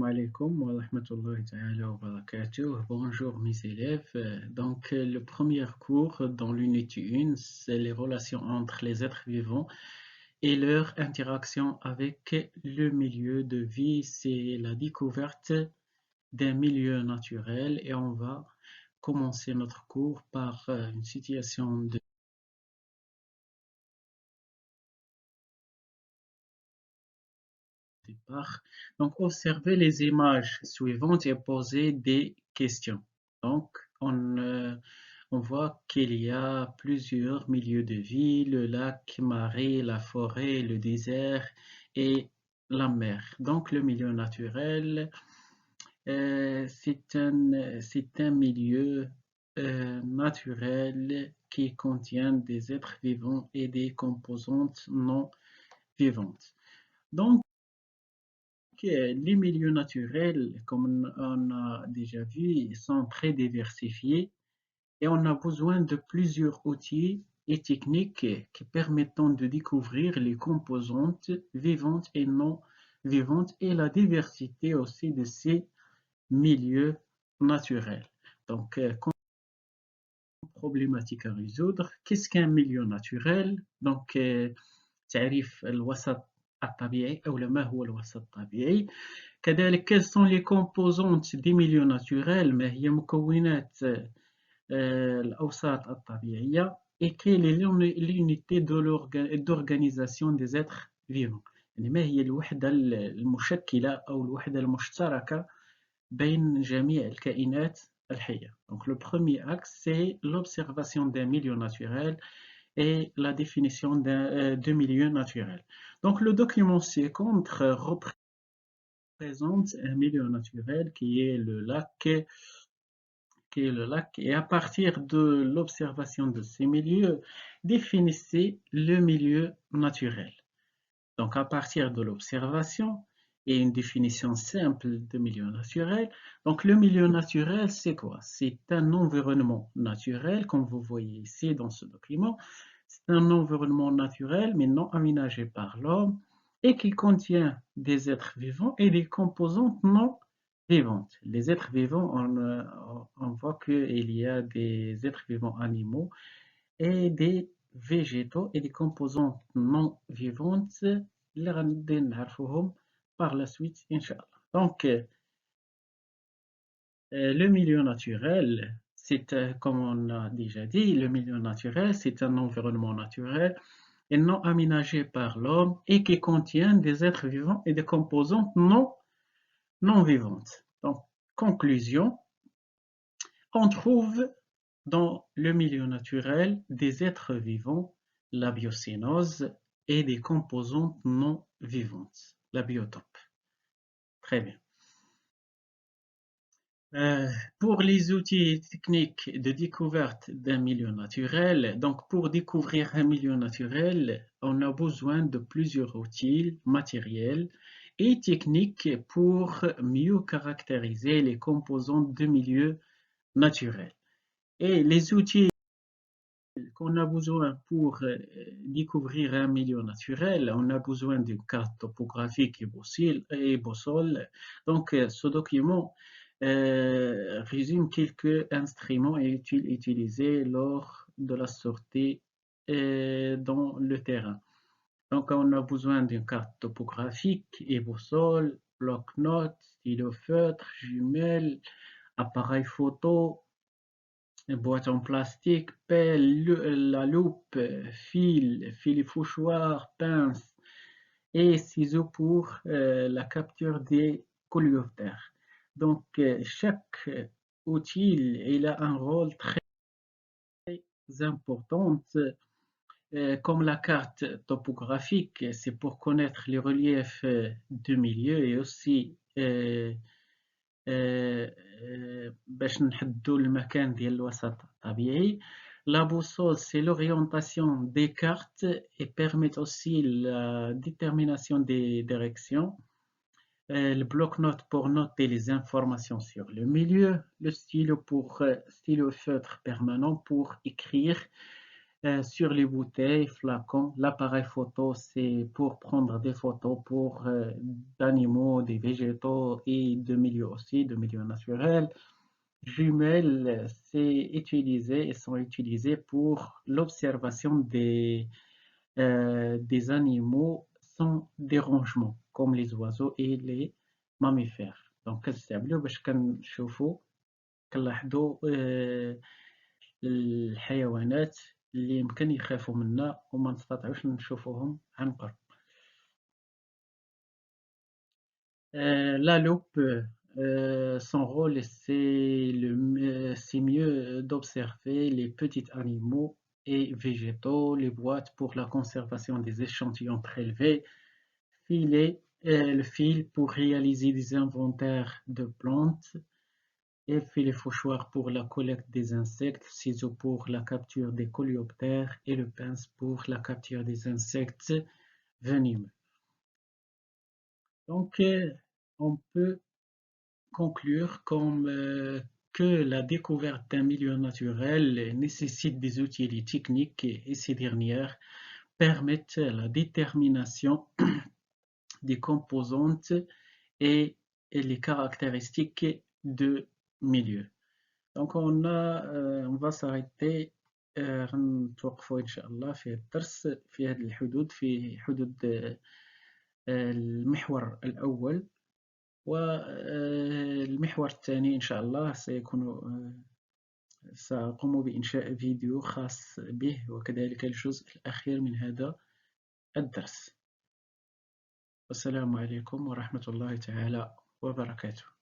alaikum wa rahmatullahi ta'ala wa barakatuh. Bonjour mes élèves. Le premier cours dans l'unité 1, c'est les relations entre les êtres vivants et leur interaction avec le milieu de vie. C'est la découverte d'un milieu naturel et on va commencer notre cours par une situation de départ. Donc, observez les images suivantes et posez des questions. Donc, on voit qu'il y a plusieurs milieux de vie, le lac, marée, la forêt, le désert et la mer. Donc, le milieu naturel, c'est un milieu naturel qui contient des êtres vivants et des composantes non vivantes. Donc, les milieux naturels, comme on a déjà vu, sont très diversifiés et on a besoin de plusieurs outils et techniques qui permettent de découvrir les composantes vivantes et non vivantes et la diversité aussi de ces milieux naturels. Comme problématique à résoudre, qu'est-ce qu'un milieu naturel? تعريف الوسط الطبيعي أو ما هو الوسط الطبيعي. كذلك quelles sont les composantes des milieux naturels ما هي مكونات الأوساط الطبيعية et quelle est l'unité d'organisation des êtres vivants يعني ما هي الوحدة المشكلة أو الوحدة المشتركة بين جميع الكائنات الحية. Donc le premier axe c'est l'observation d'un milieu naturel et la définition de milieu naturel. Donc le document ci-contre représente un milieu naturel qui est le lac, et à partir de l'observation de ces milieux, définissez le milieu naturel. Donc à partir de l'observation et une définition simple de milieu naturel, donc le milieu naturel c'est quoi? C'est un environnement naturel comme vous voyez ici dans ce document. C'est un environnement naturel mais non aménagé par l'homme et qui contient des êtres vivants et des composantes non vivantes. Les êtres vivants, on voit qu'il y a des êtres vivants animaux et des végétaux et des composantes non vivantes اللي غادي نعرفوهم par la suite Inch'Allah. Le milieu naturel, comme on a déjà dit, le milieu naturel, c'est un environnement naturel et non aménagé par l'homme et qui contient des êtres vivants et des composantes non vivantes. Donc, conclusion, on trouve dans le milieu naturel des êtres vivants, la biocénose et des composantes non vivantes, la biotope. Très bien. Pour les outils techniques de découverte d'un milieu naturel, donc pour découvrir un milieu naturel, on a besoin de plusieurs outils matériels et techniques pour mieux caractériser les composantes de milieu naturel. Et les outils qu'on a besoin pour découvrir un milieu naturel, on a besoin d'une carte topographique et boussole. Donc, ce document résume quelques instruments utilisés lors de la sortie dans le terrain. Donc, on a besoin d'une carte topographique et boussole, bloc-notes, stylo feutre, jumelles, appareil photo, boîte en plastique, pelle, la loupe, fil fouchoir, pince et ciseaux pour la capture des coléoptères. Donc, chaque outil il a un rôle très important, comme la carte topographique, c'est pour connaître les reliefs de milieu et aussi باش نحددوا المكان ديال الوسط الطبيعي. La boussole, c'est l'orientation des cartes et permet aussi la détermination des directions. Le bloc-notes pour noter les informations sur le milieu. Le stylo pour stylo feutre permanent pour écrire sur les bouteilles, flacons. L'appareil photo, c'est pour prendre des photos pour d'animaux, des végétaux et de milieux aussi, de milieux naturels. Jumelles, et sont utilisées pour l'observation des animaux sans dérangement, comme les oiseaux et les mammifères. Donc كنستعملوه باش كنشوفوا كنلاحظوا الحيوانات اللي يمكن يخافوا منا وما نستطيعوش نشوفوهم عن قرب. La loupe, son rôle, c'est mieux d'observer les petits animaux et végétaux, les boîtes pour la conservation des échantillons prélevés, le fil pour réaliser des inventaires de plantes, et puis les fauchoirs pour la collecte des insectes, ciseaux pour la capture des coléoptères et le pince pour la capture des insectes venimeux. Donc, on peut conclure que la découverte d'un milieu naturel nécessite des outils et des techniques et ces dernières permettent la détermination des composantes et les caractéristiques de milieu. Donc on va s'arrêter نتوقفوا إن شاء الله في الدرس في هذه الحدود في حدود المحور الأول والمحور الثاني إن شاء الله سأقوم بإنشاء فيديو خاص به وكذلك الجزء الأخير من هذا الدرس. والسلام عليكم ورحمة الله تعالى وبركاته.